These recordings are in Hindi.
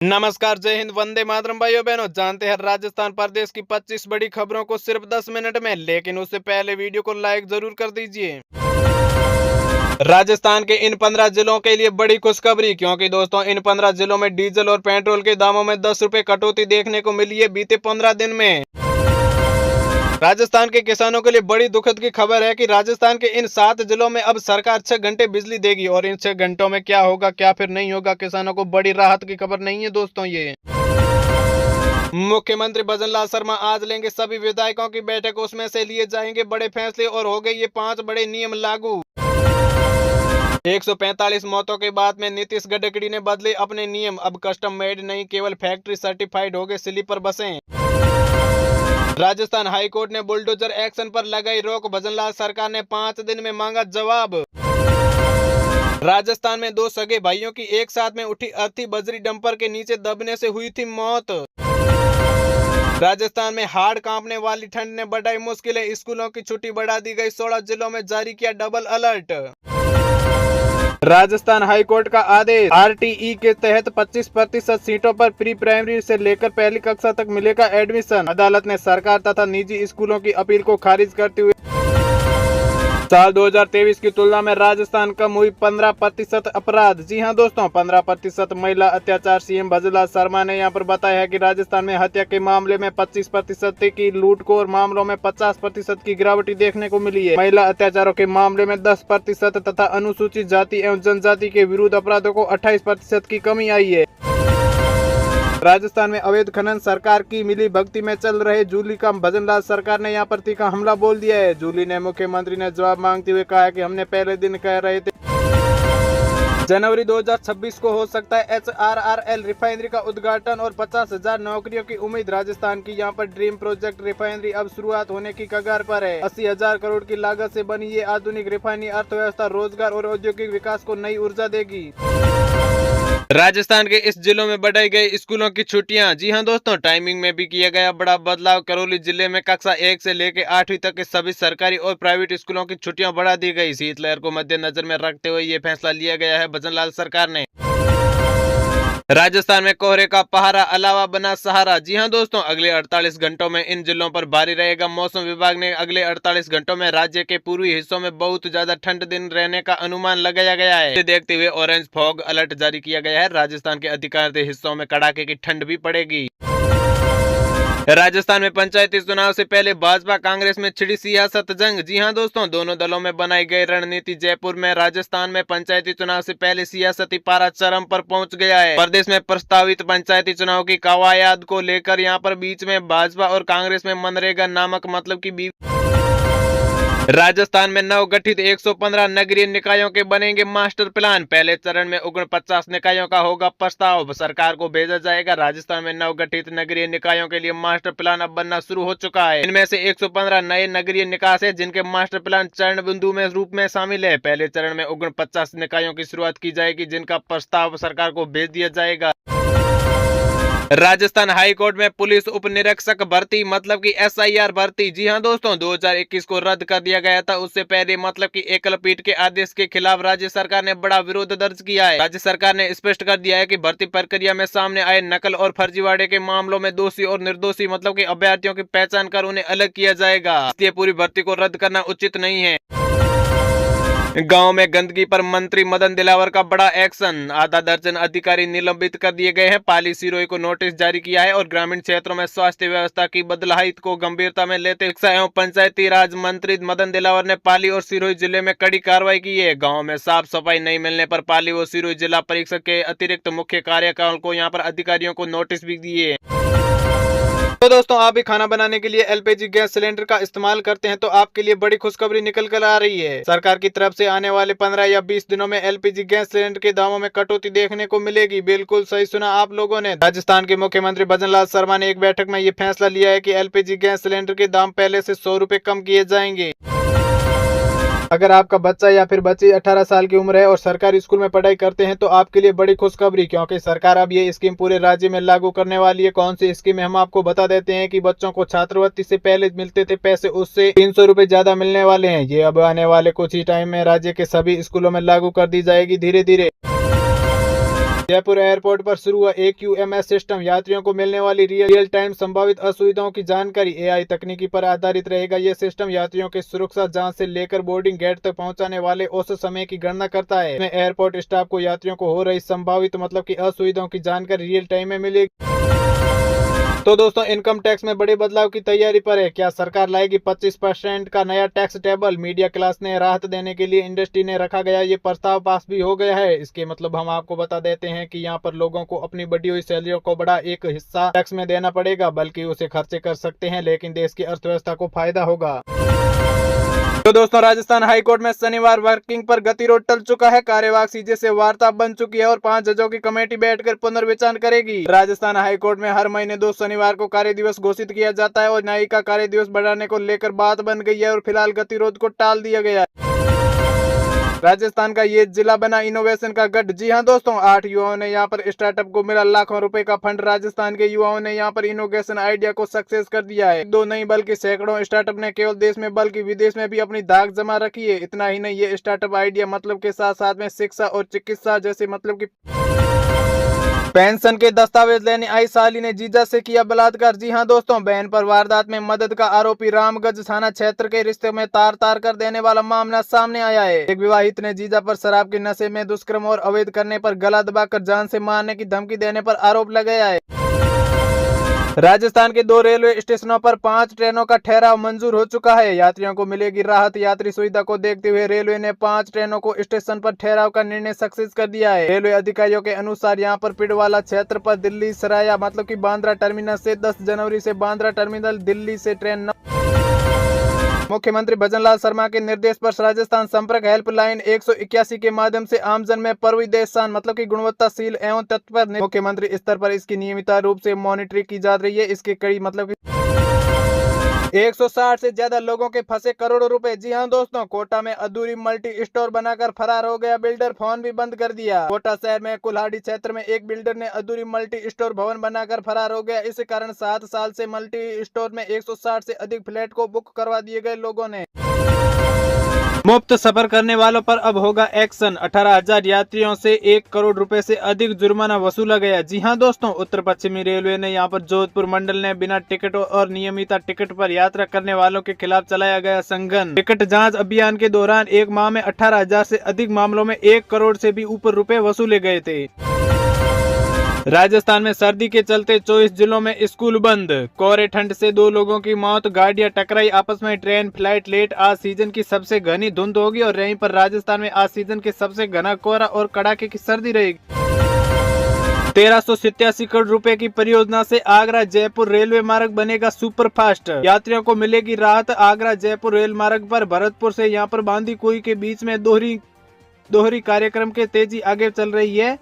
नमस्कार, जय हिंद, वंदे मातरम। भाइयों बहनों, जानते हैं राजस्थान प्रदेश की 25 बड़ी खबरों को सिर्फ 10 मिनट में, लेकिन उससे पहले वीडियो को लाइक जरूर कर दीजिए। राजस्थान के इन 15 जिलों के लिए बड़ी खुशखबरी, क्योंकि दोस्तों इन 15 जिलों में डीजल और पेट्रोल के दामों में 10 रुपए कटौती देखने को मिली है बीते 15 दिन में। राजस्थान के किसानों के लिए बड़ी दुखद की खबर है कि राजस्थान के इन 7 जिलों में अब सरकार 6 घंटे बिजली देगी, और इन 6 घंटों में क्या होगा क्या फिर नहीं होगा, किसानों को बड़ी राहत की खबर नहीं है दोस्तों। ये मुख्यमंत्री भजनलाल शर्मा आज लेंगे सभी विधायकों की बैठक, उसमें से लिए जाएंगे बड़े फैसले और हो गए ये 5 बड़े नियम लागू। 145 मौतों के बाद में नीतीश गडकरी ने बदले अपने नियम, अब कस्टम मेड नहीं केवल फैक्ट्री सर्टिफाइड हो गए स्लीपर बसें। राजस्थान हाईकोर्ट ने बुलडोजर एक्शन पर लगाई रोक, भजनलाल सरकार ने 5 दिन में मांगा जवाब। राजस्थान में 2 सगे भाइयों की एक साथ में उठी अर्थी बजरी डंपर के नीचे दबने से हुई थी मौत। राजस्थान में हाड़ कांपने वाली ठंड ने बढ़ाई मुश्किलें, स्कूलों की छुट्टी बढ़ा दी गई, 16 जिलों में जारी किया डबल अलर्ट। राजस्थान हाईकोर्ट का आदेश, आरटीई के तहत 25% सीटों पर प्री प्राइमरी से लेकर पहली कक्षा तक मिलेगा एडमिशन। अदालत ने सरकार तथा निजी स्कूलों की अपील को खारिज करते हुए साल 2023 की तुलना में राजस्थान कम हुई 15% अपराध। जी हां दोस्तों, 15% महिला अत्याचार। सीएम भजनलाल शर्मा ने यहां पर बताया है कि राजस्थान में हत्या के मामले में 25% की, लूटखोर मामलों में 50% की गिरावट देखने को मिली है। महिला अत्याचारों के मामले में 10% तथा अनुसूचित जाति एवं जनजाति के विरुद्ध अपराधों को 28% की कमी आई है। राजस्थान में अवैध खनन सरकार की मिली भक्ति में चल रहे जूली का भजनलाल सरकार ने यहां पर तीखा हमला बोल दिया है। जूली ने मुख्यमंत्री ने जवाब मांगते हुए कहा कि हमने पहले दिन कह रहे थे जनवरी 2026 को हो सकता है HRRL रिफाइनरी का उद्घाटन और 50,000 नौकरियों की उम्मीद। राजस्थान की यहां पर ड्रीम प्रोजेक्ट रिफाइनरी अब शुरुआत होने की कगार पर है। 80,000 करोड़ की लागत से बनी ये आधुनिक रिफाइनरी अर्थव्यवस्था, रोजगार और औद्योगिक विकास को नई ऊर्जा देगी। राजस्थान के इस जिलों में बढ़ाई गई स्कूलों की छुट्टियां। जी हां दोस्तों, टाइमिंग में भी किया गया बड़ा बदलाव। करौली जिले में कक्षा 1 से लेकर 8वीं तक के सभी सरकारी और प्राइवेट स्कूलों की छुट्टियां बढ़ा दी गई। शीतलहर को मद्देनजर में रखते हुए ये फैसला लिया गया है भजनलाल सरकार ने। राजस्थान में कोहरे का पहाड़ा अलावा बना सहारा। जी हां दोस्तों, अगले 48 घंटों में इन जिलों पर भारी रहेगा। मौसम विभाग ने अगले 48 घंटों में राज्य के पूर्वी हिस्सों में बहुत ज्यादा ठंड दिन रहने का अनुमान लगाया गया है। इसे देखते हुए ऑरेंज फॉग अलर्ट जारी किया गया है। राजस्थान के अधिकांश हिस्सों में कड़ाके की ठंड भी पड़ेगी। राजस्थान में पंचायती चुनाव से पहले भाजपा कांग्रेस में छिड़ी सियासत जंग। जी हां दोस्तों, दोनों दलों में बनाई गई रणनीति। जयपुर में राजस्थान में पंचायती चुनाव से पहले सियासती पारा चरम पर पहुंच गया है। प्रदेश में प्रस्तावित पंचायती चुनाव की कवायद को लेकर यहां पर बीच में भाजपा और कांग्रेस में मनरेगा नामक मतलब की राजस्थान में नवगठित 115 नगरीय निकायों के बनेंगे मास्टर प्लान। पहले चरण में 49 निकायों का होगा प्रस्ताव, सरकार को भेजा जाएगा। राजस्थान में नवगठित नगरीय निकायों के लिए मास्टर प्लान अब बनना शुरू हो चुका है। इनमें से 115 नए नगरीय निकाय है जिनके मास्टर प्लान चरण बिंदु में रूप में शामिल है। पहले चरण में 49 निकायों की शुरुआत की जाएगी जिनका प्रस्ताव सरकार को भेज दिया जाएगा। राजस्थान हाईकोर्ट में पुलिस उप निरीक्षक भर्ती मतलब की SIR भर्ती। जी हां दोस्तों, 2021 को रद्द कर दिया गया था। उससे पहले मतलब की एकल पीठ के आदेश के खिलाफ राज्य सरकार ने बड़ा विरोध दर्ज किया है। राज्य सरकार ने स्पष्ट कर दिया है कि भर्ती प्रक्रिया में सामने आए नकल और फर्जीवाड़े के मामलों में दोषी और निर्दोषी मतलब की अभ्यर्थियों की पहचान कर उन्हें अलग किया जाएगा। इसलिए पूरी भर्ती को रद्द करना उचित नहीं है। गांव में गंदगी पर मंत्री मदन दिलावर का बड़ा एक्शन, आधा दर्जन अधिकारी निलंबित कर दिए गए हैं। पाली सिरोही को नोटिस जारी किया है और ग्रामीण क्षेत्रों में स्वास्थ्य व्यवस्था की बदलाहित को गंभीरता में लेते शिक्षा एवं पंचायती राज मंत्री मदन दिलावर ने पाली और सिरोही जिले में कड़ी कार्रवाई की है। गाँव में साफ सफाई नहीं मिलने पर पाली और सिरोही जिला परीक्षक के अतिरिक्त मुख्य कार्यकाल को यहाँ पर अधिकारियों को नोटिस भी दिए। तो दोस्तों, आप भी खाना बनाने के लिए LPG गैस सिलेंडर का इस्तेमाल करते हैं तो आपके लिए बड़ी खुशखबरी निकल कर आ रही है। सरकार की तरफ से आने वाले 15 या 20 दिनों में LPG गैस सिलेंडर के दामों में कटौती देखने को मिलेगी। बिल्कुल सही सुना आप लोगों ने। राजस्थान के मुख्यमंत्री भजनलाल शर्मा ने एक बैठक में ये फैसला लिया है कि LPG गैस सिलेंडर के दाम पहले से 100 रुपए कम किए जाएंगे। अगर आपका बच्चा या फिर बच्ची 18 साल की उम्र है और सरकारी स्कूल में पढ़ाई करते हैं तो आपके लिए बड़ी खुशखबरी, क्योंकि सरकार अब ये स्कीम पूरे राज्य में लागू करने वाली है। कौन सी स्कीम है हम आपको बता देते हैं कि बच्चों को छात्रवृत्ति से पहले मिलते थे पैसे, उससे 300 रुपए ज्यादा मिलने वाले हैं। ये अब आने वाले कुछ ही टाइम में राज्य के सभी स्कूलों में लागू कर दी जाएगी धीरे धीरे। जयपुर एयरपोर्ट पर शुरू हुआ AQMS सिस्टम। यात्रियों को मिलने वाली रियल टाइम संभावित असुविधाओं की जानकारी AI तकनीकी पर आधारित रहेगा। यह सिस्टम यात्रियों के सुरक्षा जांच से लेकर बोर्डिंग गेट तक पहुंचाने वाले औसत समय की गणना करता है। इसमें एयरपोर्ट स्टाफ को यात्रियों को हो रही संभावित की असुविधाओं की जानकारी रियल टाइम में मिलेगी। तो दोस्तों, इनकम टैक्स में बड़े बदलाव की तैयारी पर है। क्या सरकार लाएगी 25% का नया टैक्स टेबल? मीडिया क्लास ने राहत देने के लिए इंडस्ट्री ने रखा गया ये प्रस्ताव पास भी हो गया है। इसके हम आपको बता देते हैं कि यहाँ पर लोगों को अपनी बढ़ी हुई सैलरियों को बड़ा एक हिस्सा टैक्स में देना पड़ेगा, बल्कि उसे खर्चे कर सकते हैं, लेकिन देश की अर्थव्यवस्था को फायदा होगा। तो दोस्तों, राजस्थान हाईकोर्ट में शनिवार वर्किंग पर गतिरोध टल चुका है। कार्यवाहक सीजे से वार्ता बन चुकी है और 5 जजों की कमेटी बैठकर पुनर्विचार करेगी। राजस्थान हाईकोर्ट में हर महीने 2 शनिवार को कार्य दिवस घोषित किया जाता है और न्यायिक कार्य दिवस बढ़ाने को लेकर बात बन गई है और फिलहाल गतिरोध को टाल दिया गया है। राजस्थान का ये जिला बना इनोवेशन का गढ़। जी हाँ दोस्तों, 8 युवाओं ने यहाँ पर स्टार्टअप को मिला लाखों रुपए का फंड। राजस्थान के युवाओं ने यहाँ पर इनोवेशन आइडिया को सक्सेस कर दिया है। 2 नहीं बल्कि सैकड़ों स्टार्टअप ने केवल देश में बल्कि विदेश में भी अपनी धाक जमा रखी है। इतना ही नहीं, ये स्टार्टअप आइडिया के साथ साथ में शिक्षा और चिकित्सा जैसे की पेंशन के दस्तावेज लेने आई साली ने जीजा से किया बलात्कार। जी हां दोस्तों, बहन पर वारदात में मदद का आरोपी रामगंज थाना क्षेत्र के रिश्ते में तार तार कर देने वाला मामला सामने आया है। एक विवाहित ने जीजा पर शराब के नशे में दुष्कर्म और अवैध करने पर गला दबाकर जान से मारने की धमकी देने पर आरोप लगाया है। राजस्थान के 2 रेलवे स्टेशनों पर 5 ट्रेनों का ठहराव मंजूर हो चुका है। यात्रियों को मिलेगी राहत। यात्री सुविधा को देखते हुए रेलवे ने 5 ट्रेनों को स्टेशन पर ठहराव का निर्णय सक्सेस कर दिया है। रेलवे अधिकारियों के अनुसार यहाँ पर पिडवाला क्षेत्र पर दिल्ली सराया की बांद्रा टर्मिनल से 10 जनवरी से बांद्रा टर्मिनल दिल्ली से ट्रेन मुख्यमंत्री भजनलाल शर्मा के निर्देश पर राजस्थान संपर्क हेल्पलाइन 181 के माध्यम से आमजन में परविदेशान की गुणवत्ताशील एवं तत्पर मुख्यमंत्री स्तर पर इसकी नियमित रूप से मॉनिटरिंग की जा रही है। इसके कड़ी 160 से ज्यादा लोगों के फंसे करोड़ों रुपए। जी हां दोस्तों, कोटा में अधूरी मल्टी स्टोर बनाकर फरार हो गया बिल्डर। फोन भी बंद कर दिया। कोटा शहर में कुल्हाड़ी क्षेत्र में एक बिल्डर ने अधूरी मल्टी स्टोर भवन बनाकर फरार हो गया। इस कारण 7 साल से मल्टी स्टोर में 160 से अधिक फ्लैट को बुक करवा दिए गए लोगों ने। मुफ्त सफर करने वालों पर अब होगा एक्शन। 18,000 यात्रियों से 1 करोड़ रुपए से अधिक जुर्माना वसूला गया। जी हां दोस्तों, उत्तर पश्चिमी रेलवे ने यहां पर जोधपुर मंडल ने बिना टिकटों और नियमित टिकट पर यात्रा करने वालों के खिलाफ चलाया गया संघन। टिकट जांच अभियान के दौरान एक माह में 18,000 से अधिक मामलों में 1 करोड़ से भी ऊपर रुपए वसूले गए थे। राजस्थान में सर्दी के चलते 24 जिलों में स्कूल बंद। कोहरे ठंड से 2 लोगों की मौत। गाड़ियां टकराई आपस में। Train flight late. आज सीजन की सबसे घनी धुंध होगी और यहीं पर राजस्थान में आज सीजन के सबसे घना कोहरा और कड़ाके की सर्दी रहेगी। 1387 करोड़ रुपए की परियोजना से आगरा जयपुर रेलवे मार्ग बनेगा सुपर फास्ट। यात्रियों को मिलेगी राहत। आगरा जयपुर रेल मार्ग पर भरतपुर से यहाँ पर बांदीकुई के बीच में दोहरी कार्यक्रम के तेजी आगे चल रही है।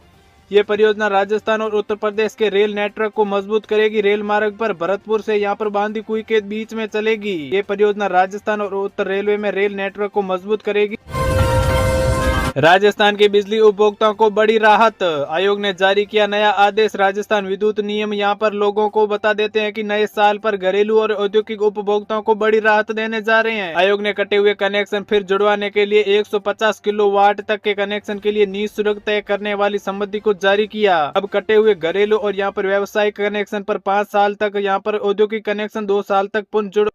ये परियोजना राजस्थान और उत्तर प्रदेश के रेल नेटवर्क को मजबूत करेगी। रेल मार्ग पर भरतपुर से यहाँ पर बांदीकुई के बीच में चलेगी। ये परियोजना राजस्थान और उत्तर रेलवे में रेल नेटवर्क को मजबूत करेगी। राजस्थान के बिजली उपभोक्ताओं को बड़ी राहत। आयोग ने जारी किया नया आदेश। राजस्थान विद्युत नियम यहाँ पर लोगों को बता देते हैं कि नए साल पर घरेलू और औद्योगिक उपभोक्ताओं को बड़ी राहत देने जा रहे हैं। आयोग ने कटे हुए कनेक्शन फिर जुड़वाने के लिए 150 किलोवाट तक के कनेक्शन के लिए नीति शुल्क तय करने वाली सम्मति को जारी किया। अब कटे हुए घरेलू और यहाँ पर व्यावसायिक कनेक्शन पर 5 साल तक, यहाँ पर औद्योगिक कनेक्शन 2 साल तक पुनः जुड़।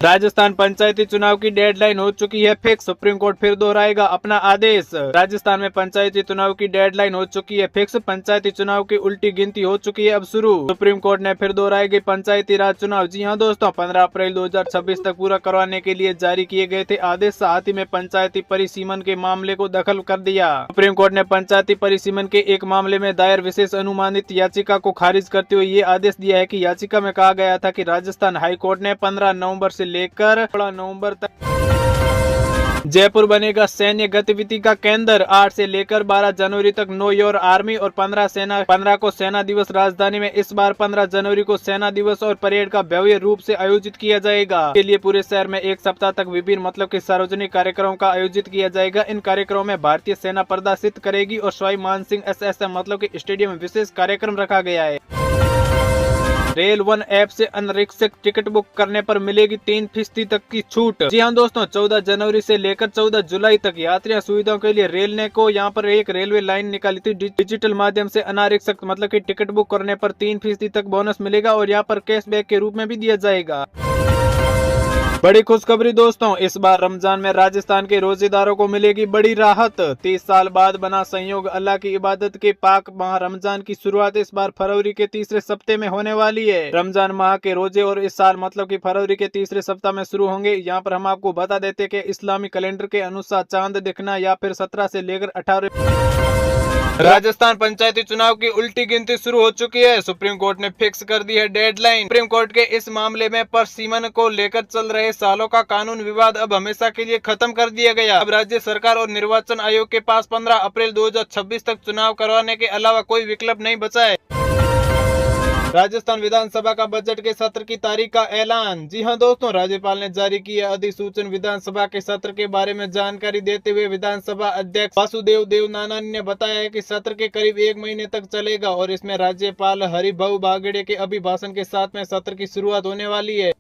राजस्थान पंचायती चुनाव की डेडलाइन हो चुकी है फिक्स। सुप्रीम कोर्ट फिर दोहराएगा अपना आदेश। राजस्थान में पंचायती चुनाव की डेडलाइन हो चुकी है फिक्स। पंचायती चुनाव की उल्टी गिनती हो चुकी है अब शुरू। सुप्रीम कोर्ट ने फिर दोहराएगी पंचायती राज चुनाव। जी हां दोस्तों, 15 अप्रैल 2026 तक पूरा करवाने के लिए जारी किए गए थे आदेश। साथ ही में पंचायती परिसीमन के मामले को दखल कर दिया। सुप्रीम कोर्ट ने पंचायती परिसीमन के एक मामले में दायर विशेष अनुमानित याचिका को खारिज करते हुए ये आदेश दिया है कि याचिका में कहा गया था कि राजस्थान हाईकोर्ट ने 15 नवंबर से लेकर 16 नवंबर तक जयपुर बनेगा सैन्य गतिविधि का केंद्र। 8 से लेकर 12 जनवरी तक नो योर आर्मी और 15 को सेना दिवस। राजधानी में इस बार 15 जनवरी को सेना दिवस और परेड का भव्य रूप से आयोजित किया जाएगा। इसके लिए पूरे शहर में 1 सप्ताह तक विभिन्न के सार्वजनिक कार्यक्रमों का आयोजित किया जाएगा। इन कार्यक्रमों में भारतीय सेना प्रदर्शित करेगी और सवाई मानसिंह SSM के स्टेडियम में विशेष कार्यक्रम रखा गया है। रेल वन ऐप से अनारक्षित टिकट बुक करने पर मिलेगी 3% तक की छूट। जी हाँ दोस्तों, 14 जनवरी से लेकर 14 जुलाई तक यात्रियों सुविधाओं के लिए रेल ने को यहाँ पर एक रेलवे लाइन निकाली थी। डिजिटल माध्यम से अनारक्षित मतलब की टिकट बुक करने पर 3% तक बोनस मिलेगा और यहाँ पर कैशबैक के रूप में भी दिया जाएगा। बड़ी खुशखबरी दोस्तों, इस बार रमजान में राजस्थान के रोजेदारों को मिलेगी बड़ी राहत। 30 साल बाद बना संयोग अल्लाह की इबादत के पाक माह रमजान की शुरुआत इस बार फरवरी के तीसरे सप्ताह में होने वाली है। रमजान माह के रोजे और इस साल मतलब कि फरवरी के तीसरे सप्ताह में शुरू होंगे। यहाँ पर हम आपको बता देते कि इस्लामी कैलेंडर के अनुसार चांद दिखना या फिर 17 से लेकर 18। राजस्थान पंचायती चुनाव की उल्टी गिनती शुरू हो चुकी है। सुप्रीम कोर्ट ने फिक्स कर दी है डेडलाइन। सुप्रीम कोर्ट के इस मामले में परसीमन को लेकर चल रहे सालों का कानून विवाद अब हमेशा के लिए खत्म कर दिया गया। अब राज्य सरकार और निर्वाचन आयोग के पास 15 अप्रैल 2026 तक चुनाव करवाने के अलावा कोई विकल्प नहीं बचा है। राजस्थान विधानसभा का बजट के सत्र की तारीख का ऐलान। जी हां दोस्तों, राज्यपाल ने जारी किया अधिसूचना। विधानसभा के सत्र के बारे में जानकारी देते हुए विधानसभा अध्यक्ष वासुदेव देवनानी ने बताया है कि सत्र के करीब 1 महीने तक चलेगा और इसमें राज्यपाल हरिभाऊ बागड़े के अभिभाषण के साथ में सत्र की शुरुआत होने वाली है।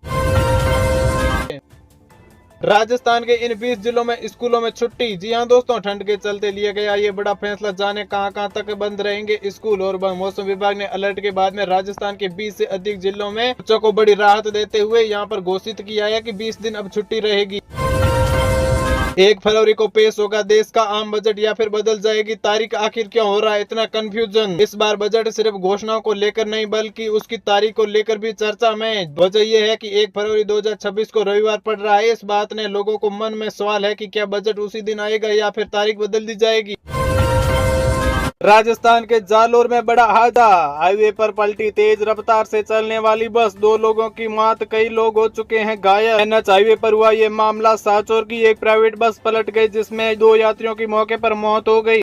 राजस्थान के इन 20 जिलों में स्कूलों में छुट्टी। जी हां दोस्तों, ठंड के चलते लिया गया ये बड़ा फैसला। जाने कहां तक बंद रहेंगे स्कूल। और मौसम विभाग ने अलर्ट के बाद में राजस्थान के 20 से अधिक जिलों में बच्चों को बड़ी राहत देते हुए यहां पर घोषित किया है कि 20 दिन अब छुट्टी रहेगी। 1 फरवरी को पेश होगा देश का आम बजट या फिर बदल जाएगी तारीख। आखिर क्यों हो रहा है इतना कंफ्यूजन? इस बार बजट सिर्फ घोषणाओं को लेकर नहीं बल्कि उसकी तारीख को लेकर भी चर्चा में। वजह यह है कि 1 फरवरी 2026 को रविवार पड़ रहा है। इस बात ने लोगों को मन में सवाल है कि क्या बजट उसी दिन आएगा या फिर तारीख बदल दी जाएगी। राजस्थान के जालोर में बड़ा हादसा। हाईवे पर पलटी तेज रफ्तार से चलने वाली बस, 2 लोगों की मौत, कई लोग हो चुके हैं घायल। एनएच हाईवे पर हुआ ये मामला। साचौर की एक प्राइवेट बस पलट गई जिसमें 2 यात्रियों की मौके पर मौत हो गई।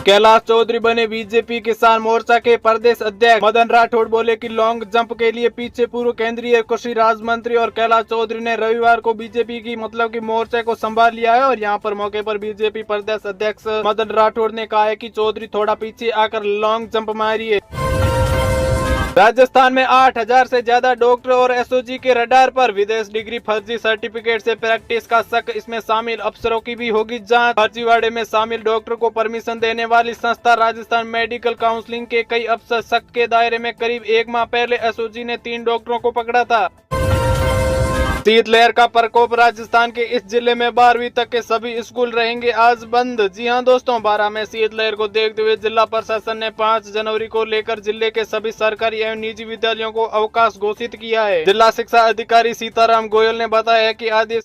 कैलाश चौधरी बने बीजेपी किसान मोर्चा के प्रदेश अध्यक्ष। मदन राठौड़ बोले कि लॉन्ग जंप के लिए पीछे पूर्व केंद्रीय कृषि राज्य मंत्री और कैलाश चौधरी ने रविवार को बीजेपी की मतलब की मोर्चे को संभाल लिया है। और यहाँ पर मौके पर बीजेपी प्रदेश अध्यक्ष मदन राठौड़ ने कहा है कि चौधरी थोड़ा पीछे आकर लॉन्ग जंप मारिए। राजस्थान में 8000 से ज्यादा डॉक्टर और एसओजी के रडार पर। विदेश डिग्री फर्जी सर्टिफिकेट से प्रैक्टिस का शक, इसमें शामिल अफसरों की भी होगी जांच। फर्जीवाड़े में शामिल डॉक्टर को परमिशन देने वाली संस्था राजस्थान मेडिकल काउंसिलिंग के कई अफसर शक के दायरे में। करीब 1 माह पहले एसओजी ने 3 डॉक्टरों को पकड़ा था। शीतलहर का प्रकोप। राजस्थान के इस जिले में 12वीं तक के सभी स्कूल रहेंगे आज बंद। जी हां दोस्तों, 12 में शीतलहर को देखते हुए जिला प्रशासन ने 5 जनवरी को लेकर जिले के सभी सरकारी एवं निजी विद्यालयों को अवकाश घोषित किया है। जिला शिक्षा अधिकारी सीताराम गोयल ने बताया कि आदेश